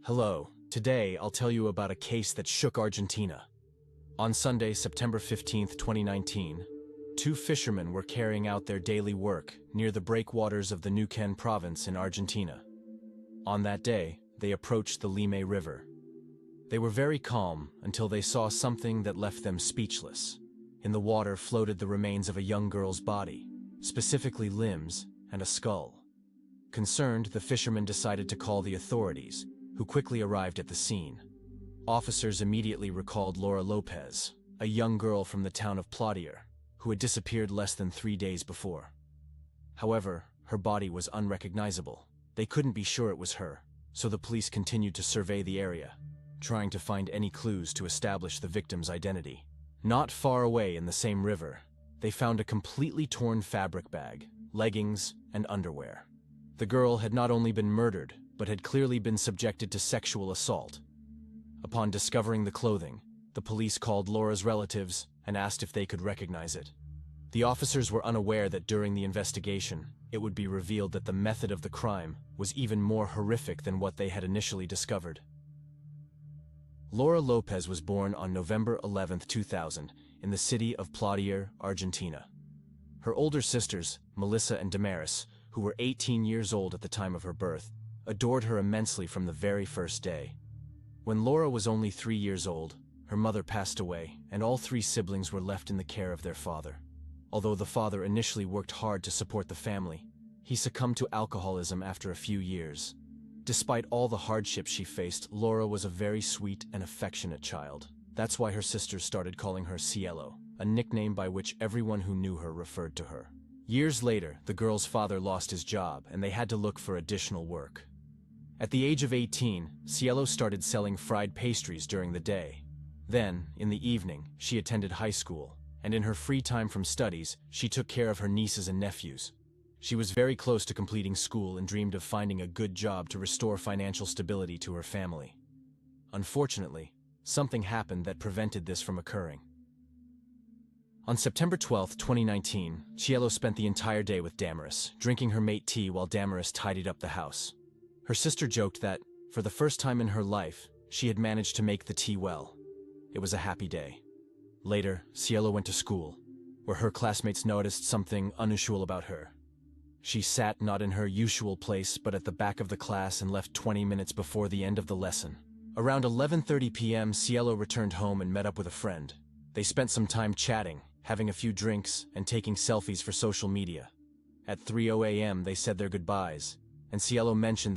Hello, today I'll tell you about a case that shook Argentina. On Sunday, September 15th, 2019, two fishermen were carrying out their daily work near the breakwaters of the Neuquén province in Argentina. On that day, they approached the Lime River. They were very calm until they saw something that left them speechless. In the water floated the remains of a young girl's body, specifically limbs and a skull. Concerned, the fishermen decided to call the authorities, who quickly arrived at the scene. Officers immediately recalled Laura Lopez, a young girl from the town of Platier, who had disappeared less than 3 days before. However, her body was unrecognizable. They couldn't be sure it was her, so the police continued to survey the area, trying to find any clues to establish the victim's identity. Not far away in the same river, they found a completely torn fabric bag, leggings, and underwear. The girl had not only been murdered, but had clearly been subjected to sexual assault. Upon discovering the clothing, the police called Laura's relatives and asked if they could recognize it. The officers were unaware that during the investigation, it would be revealed that the method of the crime was even more horrific than what they had initially discovered. Laura Lopez was born on November 11, 2000, in the city of Platier, Argentina. Her older sisters, Melissa and Damaris, who were 18 years old at the time of her birth, adored her immensely from the very first day. When Laura was only 3 years old, her mother passed away, and all 3 siblings were left in the care of their father. Although the father initially worked hard to support the family, he succumbed to alcoholism after a few years. Despite all the hardships she faced, Laura was a very sweet and affectionate child. That's why her sisters started calling her Cielo, a nickname by which everyone who knew her referred to her. Years later, the girl's father lost his job, and they had to look for additional work. At the age of 18, Cielo started selling fried pastries during the day. Then, in the evening, she attended high school, and in her free time from studies, she took care of her nieces and nephews. She was very close to completing school and dreamed of finding a good job to restore financial stability to her family. Unfortunately, something happened that prevented this from occurring. On September 12, 2019, Cielo spent the entire day with Damaris, drinking her mate tea while Damaris tidied up the house. Her sister joked that, for the first time in her life, she had managed to make the tea well. It was a happy day. Later, Cielo went to school, where her classmates noticed something unusual about her. She sat not in her usual place but at the back of the class and left 20 minutes before the end of the lesson. Around 11:30 p.m., Cielo returned home and met up with a friend. They spent some time chatting, having a few drinks, and taking selfies for social media. At 3:00 a.m., they said their goodbyes, and Cielo mentioned